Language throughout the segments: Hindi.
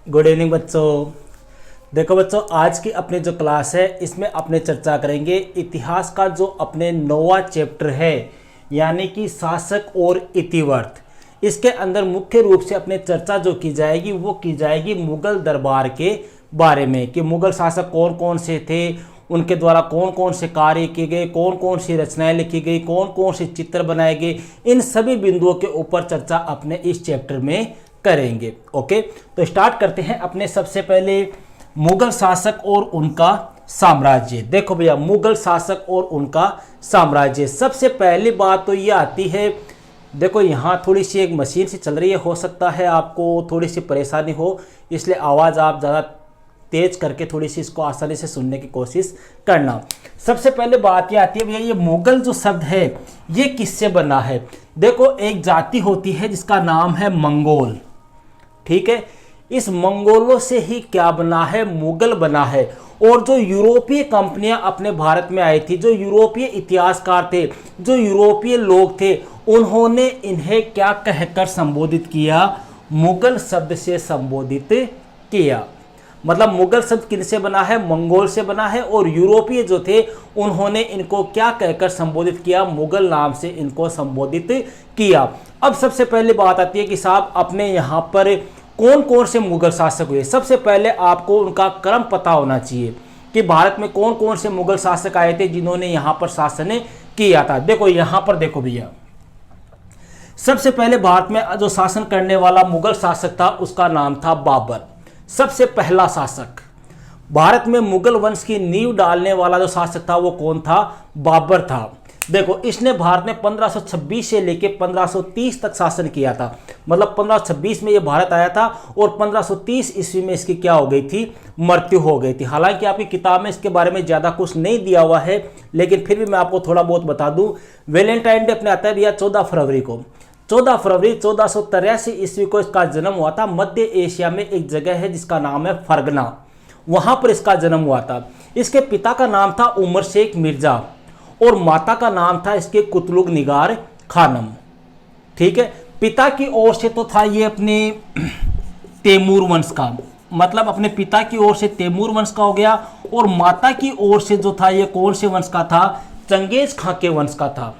गुड इवनिंग बच्चों। देखो बच्चों, आज की अपनी जो क्लास है इसमें अपने चर्चा करेंगे इतिहास का जो अपने 9वां चैप्टर है, यानी कि शासक और इतिवृत्त। इसके अंदर मुख्य रूप से अपने चर्चा जो की जाएगी वो की जाएगी मुगल दरबार के बारे में कि मुगल शासक कौन कौन से थे, उनके द्वारा कौन कौन से कार्य किए गए, कौन कौन सी रचनाएं लिखी गई, कौन कौन से चित्र बनाए गए। इन सभी बिंदुओं के ऊपर चर्चा अपने इस चैप्टर में करेंगे। ओके, तो स्टार्ट करते हैं अपने सबसे पहले मुगल शासक और उनका साम्राज्य। देखो भैया, मुगल शासक और उनका साम्राज्य, सबसे पहली बात तो ये आती है। देखो यहाँ थोड़ी सी एक मशीन सी चल रही है, हो सकता है आपको थोड़ी सी परेशानी हो, इसलिए आवाज़ आप ज़्यादा तेज करके थोड़ी सी इसको आसानी से सुनने की कोशिश करना। सबसे पहले बात ये आती है भैया, ये मुगल जो शब्द है ये किससे बना है। देखो, एक जाति होती है जिसका नाम है मंगोल, ठीक है। इस मंगोलों से ही क्या बना है, मुगल बना है। और जो यूरोपीय कंपनियां अपने भारत में आई थी, जो यूरोपीय इतिहासकार थे, जो यूरोपीय लोग थे, उन्होंने इन्हें क्या कहकर संबोधित किया, मुगल शब्द से संबोधित किया। मतलब मुगल शब्द किनसे बना है, मंगोल से बना है। और यूरोपीय जो थे उन्होंने इनको क्या कहकर संबोधित किया, मुगल नाम से इनको संबोधित किया। अब सबसे पहले बात आती है कि साहब अपने यहाँ पर कौन कौन से मुगल शासक हुए। सबसे पहले आपको उनका क्रम पता होना चाहिए कि भारत में कौन कौन से मुगल शासक आए थे जिन्होंने यहाँ पर शासन किया था। देखो यहाँ पर देखो भैया, सबसे पहले भारत में जो शासन करने वाला मुगल शासक था उसका नाम था बाबर। सबसे पहला शासक भारत में मुगल वंश की नींव डालने वाला जो शासक था वो कौन था, बाबर था। देखो, इसने भारत में 1526 से लेकर 1530 तक शासन किया था। मतलब 1526 में ये भारत आया था और 1530 ईस्वी में इसकी क्या हो गई थी, मृत्यु हो गई थी। हालांकि आपकी किताब में इसके बारे में ज़्यादा कुछ नहीं दिया हुआ है, लेकिन फिर भी मैं आपको थोड़ा बहुत बता दूं। वैलेंटाइन डे अपने आता है भैया 14 फरवरी को। 14 फरवरी 1483 ईस्वी को इसका जन्म हुआ था। मध्य एशिया में एक जगह है जिसका नाम है फरगना, वहां पर इसका जन्म हुआ था। इसके पिता का नाम था उमर शेख मिर्जा और माता का नाम था इसके कुतलुग निगार खानम, ठीक है। पिता की ओर से तो था ये अपने तैमूर वंश का, मतलब अपने पिता की ओर से तैमूर वंश का हो गया। और माता की ओर से जो था ये कौन से वंश का था, चंगेज खां के वंश का था।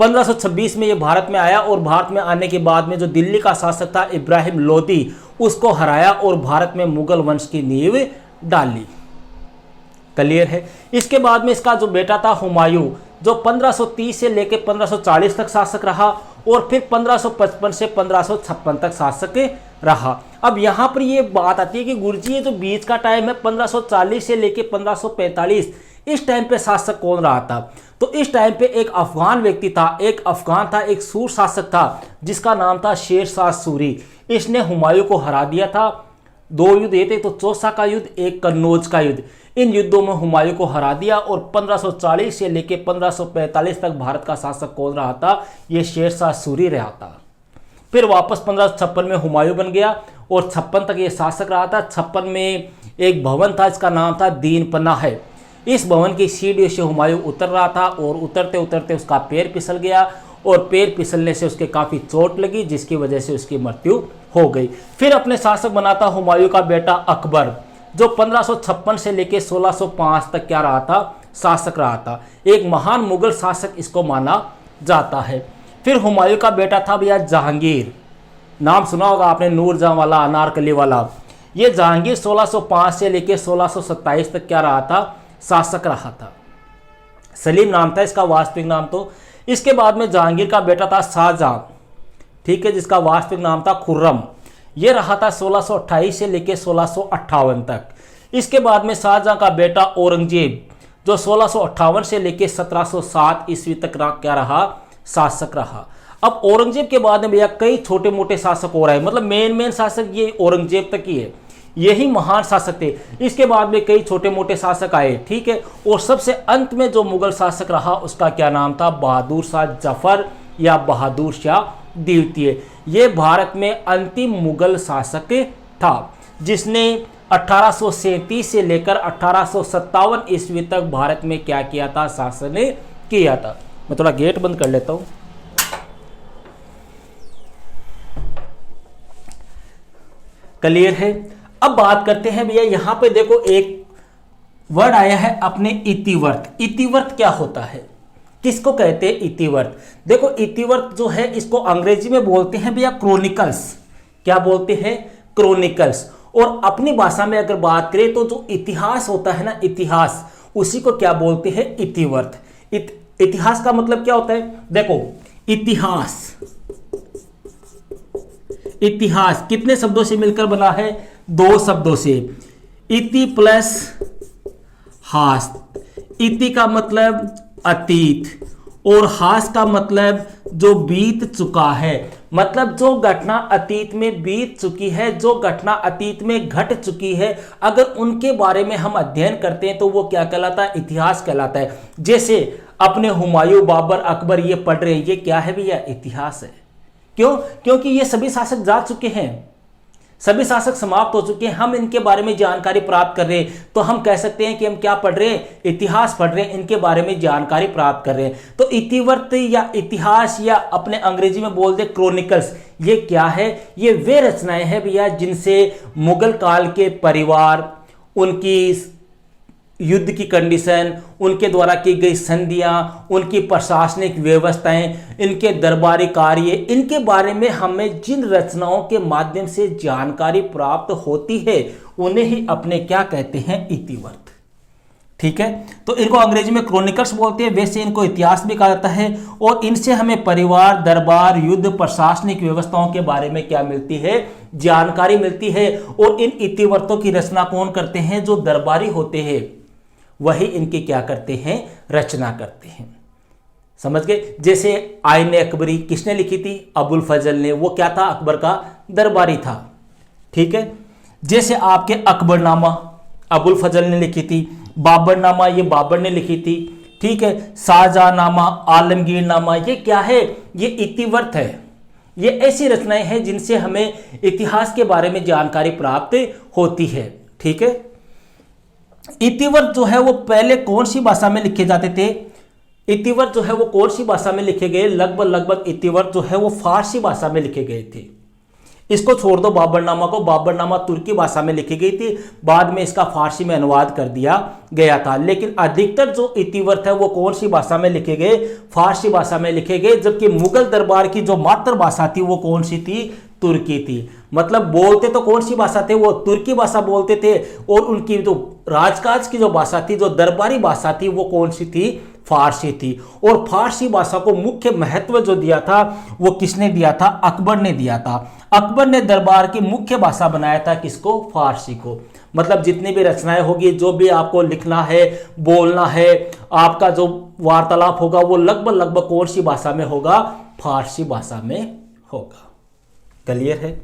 1526 में ये भारत में आया और भारत में आने के बाद में जो दिल्ली का शासक था इब्राहिम लोदी, उसको हराया और भारत में मुगल वंश की नींव डाली। क्लियर है। इसके बाद में इसका जो बेटा था हुमायूं, जो 1530 से लेकर 1540 तक शासक रहा और फिर 1555 से 1556 तक शासक रहा। अब यहाँ पर ये बात आती है कि गुरुजी ये जो बीच का टाइम है 1540 से लेकर 1545, इस टाइम पे शासक कौन रहा था। तो इस टाइम पे एक अफगान व्यक्ति था, एक सूर शासक था जिसका नाम था शेर शाह सूरी। इसने हुमायूं को हरा दिया था। 2 युद्ध ये थे, तो चौसा का युद्ध, एक कन्नौज का युद्ध। इन युद्धों में हुमायूं को हरा दिया और 1540 से लेकर 1545 तक भारत का शासक कौन रहा था, ये शेर शाह सूरी रहा था। फिर वापस 1556 में हुमायूं बन गया और 56 तक ये शासक रहा था। 56 में एक भवन था जिसका नाम था दीन पनाह है। इस भवन की सीढ़ियों से हुमायूं उतर रहा था और उतरते उतरते उसका पैर फिसल गया और पैर फिसलने से उसके काफ़ी चोट लगी, जिसकी वजह से उसकी मृत्यु हो गई। फिर अपने शासक बना था हुमायूं का बेटा अकबर, जो 1556 से लेकर 1605 तक क्या रहा था, शासक रहा था। एक महान मुगल शासक इसको माना जाता है। फिर हुमायूं का बेटा था भैया जहांगीर, नाम सुना होगा आपने, नूरजहां वाला, अनारकली वाला। ये जहांगीर 1605 से लेकर 1627 तक क्या रहा था, शासक रहा था। सलीम नाम था इसका वास्तविक नाम तो। इसके बाद में जहांगीर का बेटा था शाहजहां, ठीक है, जिसका वास्तविक नाम था खुर्रम। ये रहा था 1628 से लेकर 1658 तक। इसके बाद में शाहजहां का बेटा औरंगजेब, जो 1658 से लेकर 1707 ईस्वी तक क्या रहा, शासक रहा। अब औरंगजेब के बाद में भैया कई छोटे मोटे शासक हो रहे हैं, मतलब मेन शासक ये औरंगजेब तक ही है, यही महान शासक थे। इसके बाद में कई छोटे मोटे शासक आए, ठीक है। और सबसे अंत में जो मुगल शासक रहा उसका क्या नाम था, बहादुर शाह जफर या बहादुर शाह द्वितीय। ये भारत में अंतिम मुगल शासक था जिसने 1837 से लेकर 1857 ईस्वी तक भारत में क्या किया था, शासन किया था। मैं थोड़ा गेट बंद कर लेता हूँ। क्लियर है। अब बात करते हैं भैया, यहां पे देखो एक वर्ड आया है अपने इतिवर्त। इतिवर्त क्या होता है, किसको कहते हैं इतिवर्त? देखो इतिवर्त जो है इसको अंग्रेजी में बोलते हैं भैया क्रोनिकल्स। क्या बोलते हैं? क्रोनिकल्स। और अपनी भाषा में अगर बात करें तो जो इतिहास होता है ना, इतिहास, उसी को क्या बोलते हैं? इतिवर्त। इतिहास का मतलब क्या होता है? देखो इतिहास, इतिहास कितने शब्दों से मिलकर बना है? 2 शब्दों से, इति प्लस हास। इति का मतलब अतीत और हास का मतलब जो बीत चुका है, मतलब जो घटना अतीत में बीत चुकी है, जो घटना अतीत में घट चुकी है, अगर उनके बारे में हम अध्ययन करते हैं तो वो क्या कहलाता है? इतिहास कहलाता है। जैसे अपने हुमायूं, बाबर, अकबर ये पढ़ रहे हैं, ये क्या है भैया? इतिहास है। क्यों? क्योंकि ये सभी शासक जा चुके हैं, सभी शासक समाप्त हो चुके हैं, हम इनके बारे में जानकारी प्राप्त कर रहे हैं, तो हम कह सकते हैं कि हम क्या पढ़ रहे हैं? इतिहास पढ़ रहे हैं, इनके बारे में जानकारी प्राप्त कर रहे हैं। तो इतिवर्त या इतिहास या अपने अंग्रेजी में बोलते क्रोनिकल्स, ये क्या है? ये वे रचनाएं हैं भैया जिनसे मुगल काल के परिवार, उनकी युद्ध की कंडीशन, उनके द्वारा की गई संधियां, उनकी प्रशासनिक व्यवस्थाएं, इनके दरबारी कार्य, इनके बारे में हमें जिन रचनाओं के माध्यम से जानकारी प्राप्त होती है उन्हें ही अपने क्या कहते हैं? इतिवर्त। ठीक है, तो इनको अंग्रेजी में क्रोनिकल्स बोलते हैं, वैसे इनको इतिहास भी कहा जाता है। और इनसे हमें परिवार, दरबार, युद्ध, प्रशासनिक व्यवस्थाओं के बारे में क्या मिलती है? जानकारी मिलती है। और इन इतिवर्तों की रचना कौन करते हैं? जो दरबारी होते हैं वही इनकी क्या करते हैं? रचना करते हैं। समझ गए? जैसे आईन अकबरी किसने लिखी थी? अबुल फजल ने। वो क्या था? अकबर का दरबारी था। ठीक है, जैसे आपके अकबरनामा अबुल फजल ने लिखी थी, बाबरनामा ये बाबर ने लिखी थी। ठीक है, शाहजहांनामा, आलमगीरनामा, ये क्या है? ये इतिवर्त है। ये ऐसी रचनाएं हैं जिनसे हमें इतिहास के बारे में जानकारी प्राप्त होती है। ठीक है, इतिवर्त जो है वो पहले कौन सी भाषा में लिखे जाते थे? इतिवर्त जो है वो कौन सी भाषा में लिखे गए? लगभग इतिवर्त जो है वो फारसी भाषा में लिखे गए थे। इसको छोड़ दो बाबरनामा को, बाबरनामा तुर्की भाषा में लिखी गई थी, बाद में इसका फारसी में अनुवाद कर दिया गया था। लेकिन अधिकतर जो इतिवर्त है वो कौन सी भाषा में लिखे गए? फारसी भाषा में लिखे गए। जबकि मुगल दरबार की जो मातृभाषा थी वो कौन सी थी? तुर्की थी। मतलब बोलते तो कौन सी भाषा थे? वो तुर्की भाषा बोलते थे। और उनकी जो राजकाज की जो भाषा थी, जो दरबारी भाषा थी, वो कौन सी थी? फारसी थी। और फारसी भाषा को मुख्य महत्व जो दिया था वो किसने दिया था? अकबर ने दिया था। अकबर ने दरबार की मुख्य भाषा बनाया था किसको? फारसी को। मतलब जितनी भी रचनाएं होगी, जो भी आपको लिखना है, बोलना है, आपका जो वार्तालाप होगा वो लगभग कौन सी भाषा में होगा? फारसी भाषा में होगा। क्लियर है?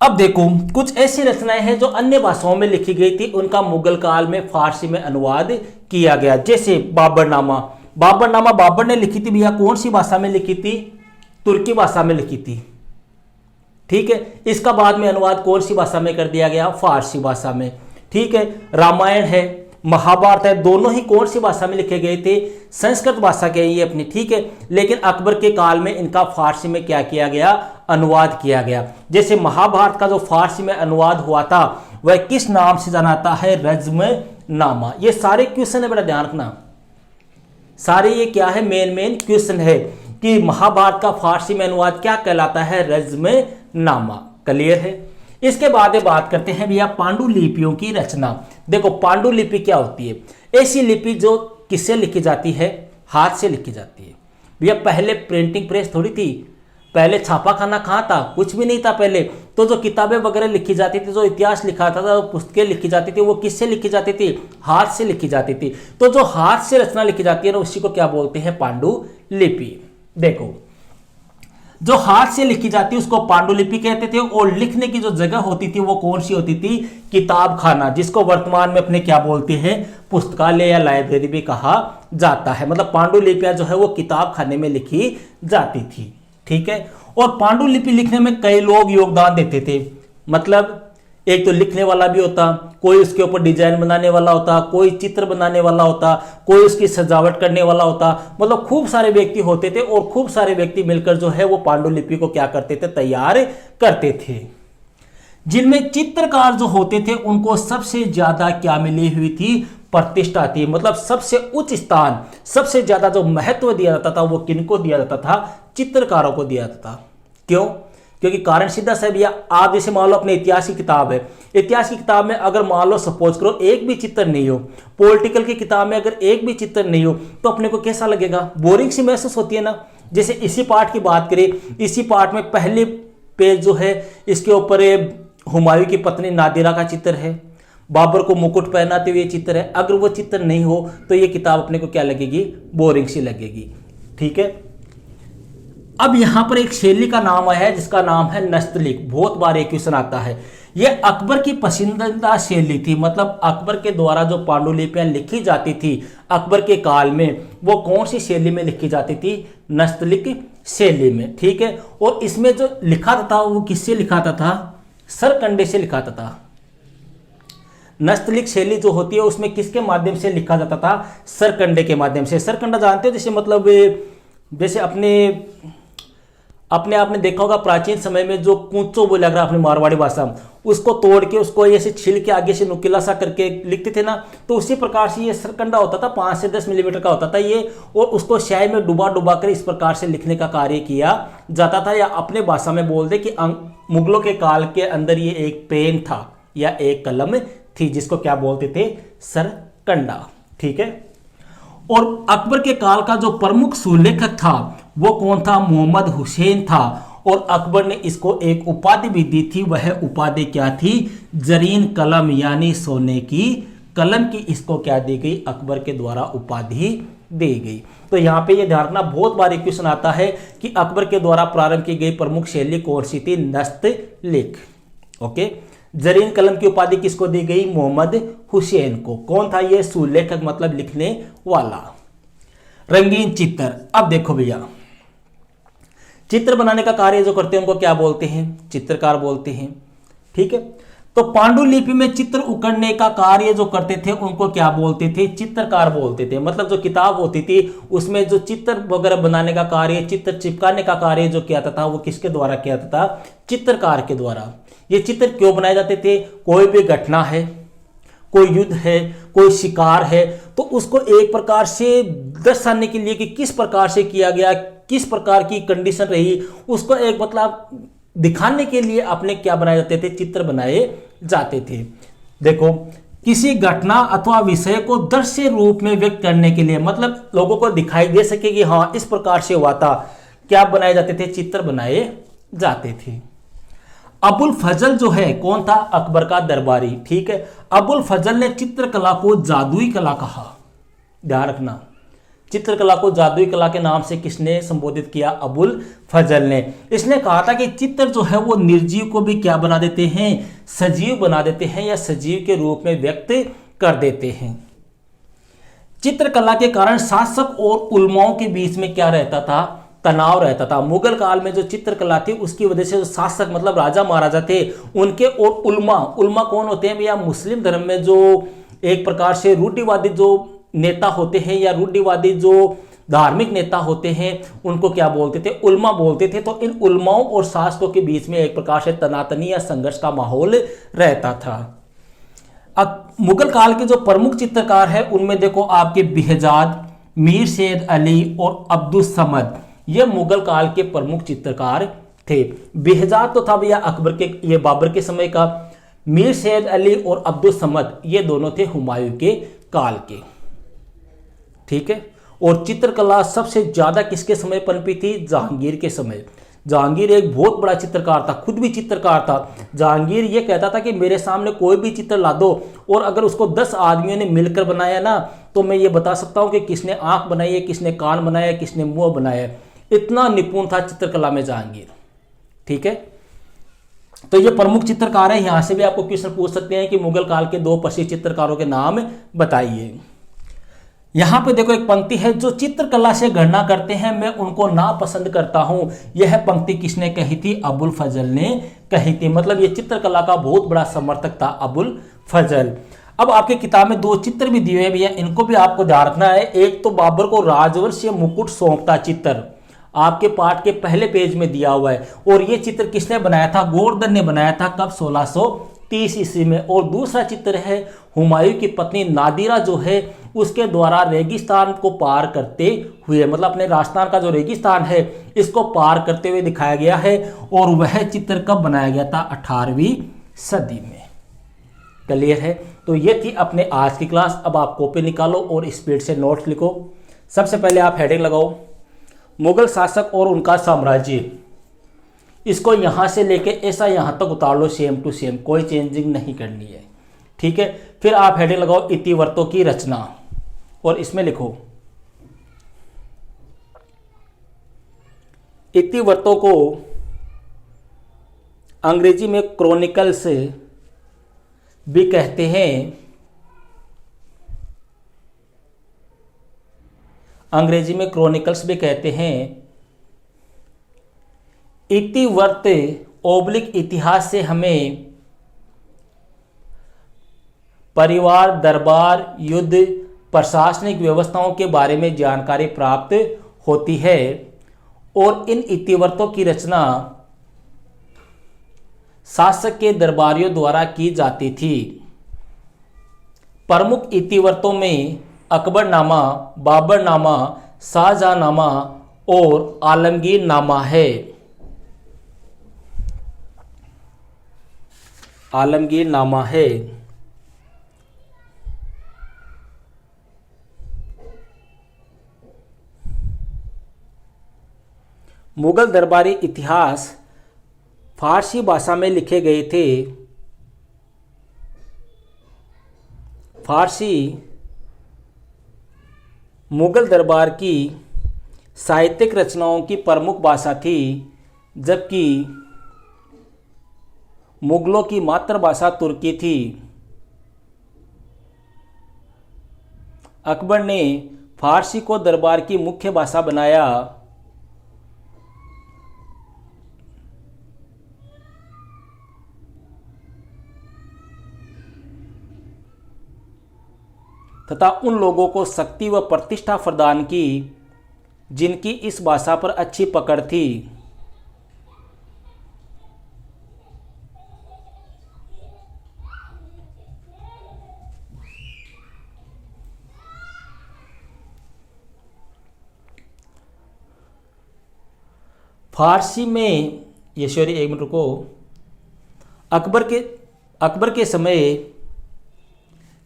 अब देखो कुछ ऐसी रचनाएं हैं जो अन्य भाषाओं में लिखी गई थी, उनका मुगल काल में फारसी में अनुवाद किया गया। जैसे बाबरनामा, बाबरनामा बाबर ने लिखी थी भैया, कौन सी भाषा में लिखी थी? तुर्की भाषा में लिखी थी। ठीक है, इसका बाद में अनुवाद कौन सी भाषा में कर दिया गया? फारसी भाषा में। ठीक है, रामायण है, महाभारत है, दोनों ही कौन सी भाषा में लिखे गए थे? संस्कृत भाषा के ये अपनी। ठीक है, लेकिन अकबर के काल में इनका फारसी में क्या किया गया? अनुवाद किया गया। जैसे महाभारत का जो फारसी में अनुवाद हुआ था वह किस नाम से जाना जाता है? रज्मनामा। ये सारे क्वेश्चन है, बड़ा ध्यान रखना, सारे ये क्या है? मेन क्वेश्चन है कि महाभारत का फारसी में अनुवाद क्या कहलाता है? रज्मनामा। क्लियर है? इसके बाद बात करते हैं भैया पांडुलिपियों की रचना। देखो पांडुलिपि क्या होती है? ऐसी लिपि जो किससे लिखी जाती है? हाथ से लिखी जाती है। भैया पहले प्रिंटिंग प्रेस थोड़ी थी, पहले छापा खाना कहाँ था? कुछ भी नहीं था पहले। तो जो किताबें वगैरह लिखी जाती थी, जो इतिहास लिखा था, पुस्तकें लिखी जाती थी, वो किससे लिखी जाती थी? हाथ से लिखी जाती थी। तो जो हाथ से रचना लिखी जाती है ना, उसी को क्या बोलते हैं? पांडुलिपि। देखो जो हाथ से लिखी जाती है उसको पांडुलिपि कहते थे। और लिखने की जो जगह होती थी वो कौन सी होती थी? किताब खाना, जिसको वर्तमान में अपने क्या बोलते हैं? पुस्तकालय या लाइब्रेरी भी कहा जाता है। मतलब पांडुलिपियां जो है वो किताब खाने में लिखी जाती थी। ठीक है, और पांडुलिपि लिखने में कई लोग योगदान देते थे। मतलब एक तो लिखने वाला भी होता, कोई उसके ऊपर डिजाइन बनाने वाला होता, कोई चित्र बनाने वाला होता, कोई उसकी सजावट करने वाला होता। मतलब खूब सारे व्यक्ति होते थे और खूब सारे व्यक्ति मिलकर जो है वो पांडुलिपि को क्या करते थे? तैयार करते थे। जिनमें चित्रकार जो होते थे उनको सबसे ज्यादा क्या मिली हुई थी, प्रतिष्ठा थी। मतलब सबसे उच्च स्थान, सबसे ज्यादा जो महत्व दिया जाता था वो किनको दिया जाता था, चित्रकारों को दिया जाता था। क्यों? क्योंकि कारण सीधा सा भैया, आप जैसे मान लो अपने इतिहास की किताब है, इतिहास की किताब में अगर मान लो सपोज करो एक भी चित्र नहीं हो, पॉलिटिकल की किताब में अगर एक भी चित्र नहीं हो, तो अपने को कैसा लगेगा, बोरिंग सी महसूस होती है ना। जैसे इसी पार्ट की बात करें, इसी पार्ट में पहले पेज जो है इसके ऊपर हुमायूं की पत्नी नादिरा का चित्र है, बाबर को मुकुट पहनाते हुए चित्र है। अगर वो चित्र नहीं हो तो ये किताब अपने को क्या लगेगी, बोरिंग सी लगेगी। ठीक है, अब यहां पर एक शैली का नाम आया है जिसका नाम है नस्तलिक। बहुत बार एक क्वेश्चन आता है, यह अकबर की पसंदीदा शैली थी। मतलब अकबर के द्वारा जो पांडुलिपियां लिखी जाती थी अकबर के काल में, वो कौन सी शैली में लिखी जाती थी, नस्तलिक शैली में। ठीक है, और इसमें जो लिखा था वो किससे लिखाता था, सरकंडे से लिखाता था। नस्तलिक शैली जो होती है उसमें किसके माध्यम से लिखा जाता था, सरकंडे के माध्यम से। सरकंडा जानते हो, जैसे मतलब जैसे अपने आपने देखा होगा प्राचीन समय में जो कूचो बोला अगर आपने मारवाड़ी भाषा, उसको तोड़ के उसको ऐसे छिल के आगे से नुकीला सा करके लिखते थे ना, तो उसी प्रकार से ये सरकंडा होता था, 5 से 10 मिलीमीटर का होता था ये, और उसको स्याही में डुबा डुबा कर इस प्रकार से लिखने का कार्य किया जाता था। या अपने भाषा में बोल दे कि मुगलों के काल के अंदर ये एक पेन था या एक कलम थी जिसको क्या बोलते थे, सरकंडा। ठीक है, और अकबर के काल का जो प्रमुख सुलेखक था वो कौन था, मोहम्मद हुसैन था। और अकबर ने इसको एक उपाधि भी दी थी, वह उपाधि क्या थी, जरीन कलम, यानी सोने की कलम की इसको क्या दी गई, अकबर के द्वारा उपाधि दी गई। तो यहाँ पे ये ध्यान रखना, बहुत बार एक क्वेश्चन आता है कि अकबर के द्वारा प्रारंभ की गई प्रमुख शैली कौन सी थी, नस्तलिक। ओके, जरीन कलम की उपाधि किसको दी गई, मोहम्मद हुसैन को। कौन था ये, सुलेखक मतलब लिखने वाला। रंगीन चित्र, अब देखो भैया, चित्र बनाने का कार्य जो करते हैं उनको क्या बोलते हैं, चित्रकार बोलते हैं। ठीक है, तो पांडुलिपि में चित्र उकरने का कार्य जो करते थे उनको क्या बोलते थे, चित्रकार बोलते थे। मतलब जो किताब होती थी उसमें जो चित्र वगैरह बनाने का कार्य, चित्र चिपकाने का कार्य जो किया था वो किसके द्वारा किया था, चित्रकार के द्वारा। ये चित्र क्यों बनाए जाते थे, कोई भी घटना है, कोई युद्ध है, कोई शिकार है, तो उसको एक प्रकार से दर्शाने के लिए कि किस प्रकार से किया गया, किस प्रकार की कंडीशन रही, उसको एक मतलब दिखाने के लिए अपने क्या बनाए जाते थे, चित्र बनाए जाते थे। देखो, किसी घटना अथवा विषय को दृश्य रूप में व्यक्त करने के लिए, मतलब लोगों को दिखाई दे सके कि हाँ इस प्रकार से हुआ था, क्या बनाए जाते थे, चित्र बनाए जाते थे। अबुल फजल जो है कौन था, अकबर का दरबारी। ठीक है, अबुल फजल ने चित्रकला को जादुई कला कहा। ध्यान रखना, चित्रकला को जादुई कला के नाम से किसने संबोधित किया, अबुल फजल ने। इसने कहा था कि चित्र जो है वो निर्जीव को भी क्या बना देते हैं, सजीव बना देते हैं या सजीव के रूप में व्यक्त कर देते हैं। चित्रकला के कारण शासक और उलमाओं के बीच में क्या रहता था, तनाव रहता था। मुगल काल में जो चित्रकला थी उसकी वजह से जो शासक मतलब राजा महाराजा थे उनके, और उलमा कौन होते हैं भैया, मुस्लिम धर्म में जो एक प्रकार से रूढ़िवादी जो नेता होते हैं या रूढ़िवादी जो धार्मिक नेता होते हैं उनको क्या बोलते थे, उलमा बोलते थे। तो इन उलमाओं और शासकों के बीच में एक प्रकार से तनातनी या संघर्ष का माहौल रहता था। अब मुगल काल के जो प्रमुख चित्रकार है उनमें देखो आपके बेहजाद, मीर सैयद अली और अब्दुल समद, ये मुगल काल के प्रमुख चित्रकार थे। बेहजाद तो था भैया अकबर के, ये बाबर के समय का। मीर सैयद अली और अब्दुल समद ये दोनों थे हुमायूं के काल के। ठीक है, और चित्रकला सबसे ज्यादा किसके समय पनपी थी, जहांगीर के समय। जहांगीर एक बहुत बड़ा चित्रकार था, खुद भी चित्रकार था। जहांगीर ये कहता था कि मेरे सामने कोई भी चित्र ला दो और अगर उसको 10 आदमियों ने मिलकर बनाया ना तो मैं ये बता सकता हूं कि किसने आंख बनाई है, किसने कान बनाया, किसने मुंह बनाया। इतना निपुण था चित्रकला में जहांगीर। ठीक है, तो ये प्रमुख चित्रकार है। यहां से भी आपको क्वेश्चन पूछ सकते हैं कि मुगल काल के 2 प्रसिद्ध चित्रकारों के नाम बताइए। यहां पे देखो एक पंक्ति है, जो चित्रकला से गणना करते हैं मैं उनको नापसंद करता हूं। यह पंक्ति किसने कही थी, अबुल फजल ने कही थी। मतलब ये चित्रकला का बहुत बड़ा समर्थक था अबुल फजल। अब आपके किताब में 2 चित्र भी दिए हुए भैया, इनको भी आपको ध्यान रखना है। एक तो बाबर को राजवंशीय मुकुट सौंपता चित्र, आपके पाठ के पहले पेज में दिया हुआ है। और ये चित्र किसने बनाया था? गोवर्धन ने बनाया था। कब? 1630 ईस्वी में। और दूसरा चित्र है हुमायूं की पत्नी नादिरा जो है उसके द्वारा रेगिस्तान को पार करते हुए, मतलब अपने राजस्थान का जो रेगिस्तान है इसको पार करते हुए दिखाया गया है। और वह चित्र कब बनाया गया था? 18वीं सदी में। क्लियर है? तो ये थी अपने आज की क्लास। अब आप कॉपी निकालो और स्पीड से नोट्स लिखो। सबसे पहले आप हेडिंग लगाओ, मुगल शासक और उनका साम्राज्य। इसको यहाँ से लेके ऐसा यहाँ तक उतार लो, सेम टू सेम, कोई चेंजिंग नहीं करनी है। ठीक है? फिर आप हेडिंग लगाओ इतिवृत्तों की रचना, और इसमें लिखो इतिवृत्तों को अंग्रेजी में क्रॉनिकल्स भी कहते हैं। अंग्रेजी में क्रॉनिकल्स भी कहते हैं। इतिवृत्त ओब्लिक इतिहास से हमें परिवार, दरबार, युद्ध, प्रशासनिक व्यवस्थाओं के बारे में जानकारी प्राप्त होती है। और इन इतिवृत्तों की रचना शासक के दरबारियों द्वारा की जाती थी। प्रमुख इतिवृत्तों में अकबरनामा, बाबरनामा, शाहजहांनामा और आलमगीरनामा है। आलमगीरनामा है। मुगल दरबारी इतिहास फारसी भाषा में लिखे गए थे। फारसी मुगल दरबार की साहित्यिक रचनाओं की प्रमुख भाषा थी, जबकि मुगलों की मातृभाषा तुर्की थी। अकबर ने फारसी को दरबार की मुख्य भाषा बनाया। तथा उन लोगों को शक्ति व प्रतिष्ठा प्रदान की जिनकी इस भाषा पर अच्छी पकड़ थी। फारसी में ये सॉरी एक मिनट रुको। अकबर के समय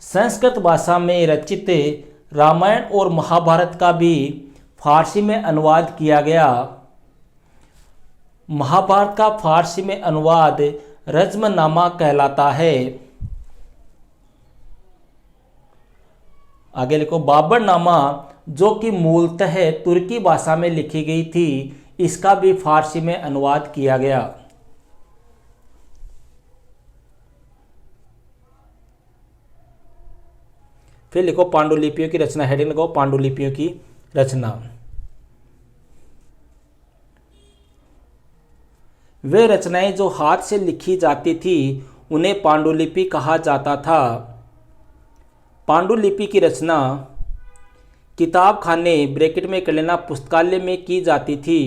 संस्कृत भाषा में रचित रामायण और महाभारत का भी फारसी में अनुवाद किया गया। महाभारत का फारसी में अनुवाद रज़्मनामा कहलाता है। आगे लिखो बाबरनामा, जो कि मूलतः तुर्की भाषा में लिखी गई थी, इसका भी फारसी में अनुवाद किया गया। फिर लिखो पांडुलिपियों की रचना। हेडिंग लगाओ पांडुलिपियों की रचना। वे रचनाएं जो हाथ से लिखी जाती थी उन्हें पांडुलिपि कहा जाता था। पांडुलिपि की रचना किताब खाने ब्रैकेट में कर लेना पुस्तकालय में की जाती थी।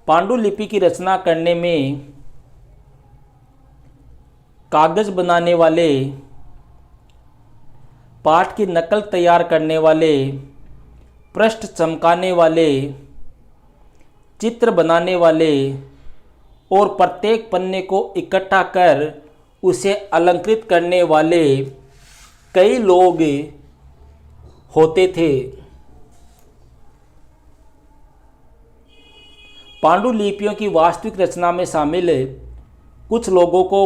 पांडुलिपि की रचना करने में कागज बनाने वाले, पाठ की नकल तैयार करने वाले, पृष्ठ चमकाने वाले, चित्र बनाने वाले और प्रत्येक पन्ने को इकट्ठा कर उसे अलंकृत करने वाले कई लोग होते थे। पांडुलिपियों की वास्तविक रचना में शामिल कुछ लोगों को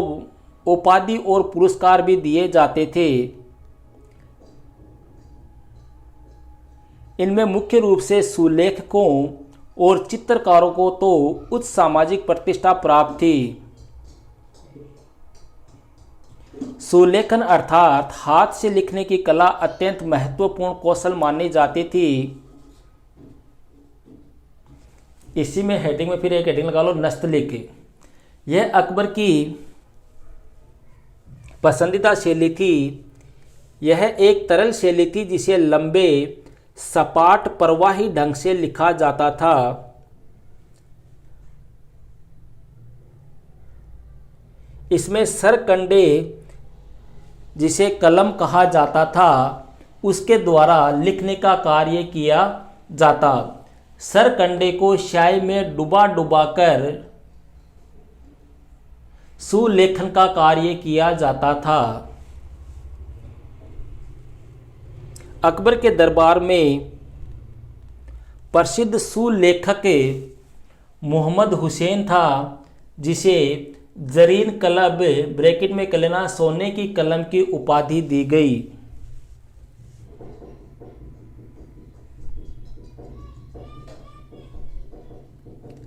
उपाधि और पुरस्कार भी दिए जाते थे। इनमें मुख्य रूप से सुलेखकों और चित्रकारों को तो उच्च सामाजिक प्रतिष्ठा प्राप्त थी। सुलेखन अर्थात हाथ से लिखने की कला अत्यंत महत्वपूर्ण कौशल मानी जाती थी। इसी में हेडिंग में फिर एक हेडिंग लगा लो नस्तलिक। यह अकबर की पसंदीदा शैली थी। यह एक तरल शैली थी जिसे लंबे सपाट प्रवाही ढंग से लिखा जाता था। इसमें सरकंडे जिसे कलम कहा जाता था उसके द्वारा लिखने का कार्य किया जाता। सरकंडे को स्याही में डुबा डुबा कर सुलेखन का कार्य किया जाता था। अकबर के दरबार में प्रसिद्ध सुलेखक मोहम्मद हुसैन था, जिसे जरीन कलब ब्रैकेट में कर लेना सोने की कलम की उपाधि दी गई।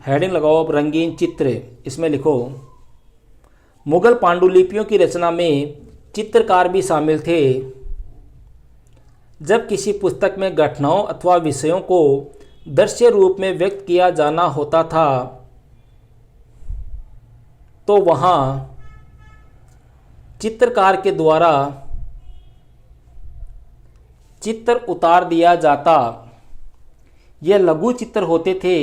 हेडिंग लगाओ अब रंगीन चित्र। इसमें लिखो मुगल पांडुलिपियों की रचना में चित्रकार भी शामिल थे। जब किसी पुस्तक में घटनाओं अथवा विषयों को दृश्य रूप में व्यक्त किया जाना होता था तो वहाँ चित्रकार के द्वारा चित्र उतार दिया जाता। ये लघु चित्र होते थे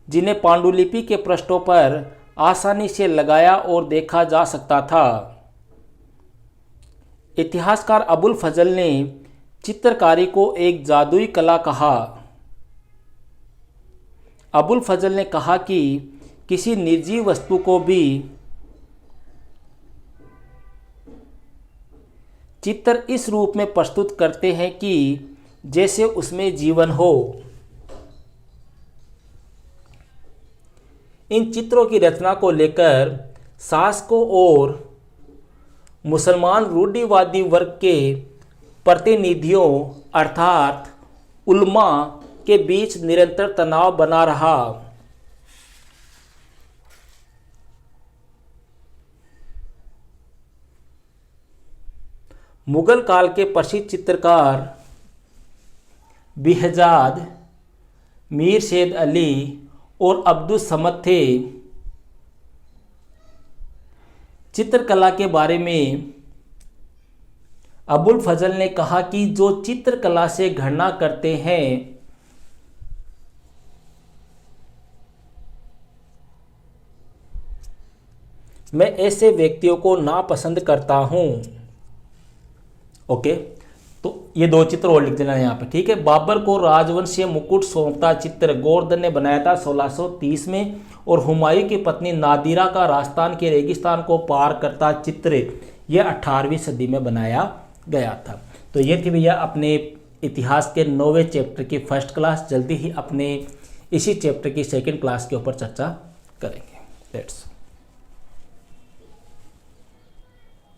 जिन्हें पांडुलिपि के पृष्ठों पर आसानी से लगाया और देखा जा सकता था। इतिहासकार अबुल फजल ने चित्रकारी को एक जादुई कला कहा। अबुल फजल ने कहा कि किसी निर्जीव वस्तु को भी चित्र इस रूप में प्रस्तुत करते हैं कि जैसे उसमें जीवन हो। इन चित्रों की रचना को लेकर शासकों और मुसलमान रूढ़िवादी वर्ग के प्रतिनिधियों अर्थात उल्मा के बीच निरंतर तनाव बना रहा। मुगल काल के प्रसिद्ध चित्रकार बिहजाद, मीर सैद अली और अब्दुल समद थे। चित्रकला के बारे में अबुल फजल ने कहा कि जो चित्रकला से घृणा करते हैं मैं ऐसे व्यक्तियों को नापसंद करता हूं। ओके, तो ये दो चित्र और लिख देना यहाँ पे, ठीक है। बाबर को राजवंशीय मुकुट सौंपता चित्र गोवर्धन ने बनाया था 1630 में, और हुमायूं की पत्नी नादिरा का राजस्थान के रेगिस्तान को पार करता चित्र यह 18वीं सदी में बनाया गया था। तो ये थी भैया अपने इतिहास के 9वें चैप्टर की फर्स्ट क्लास। जल्दी ही अपने इसी चैप्टर की सेकंड क्लास के ऊपर चर्चा करेंगे। लेट्स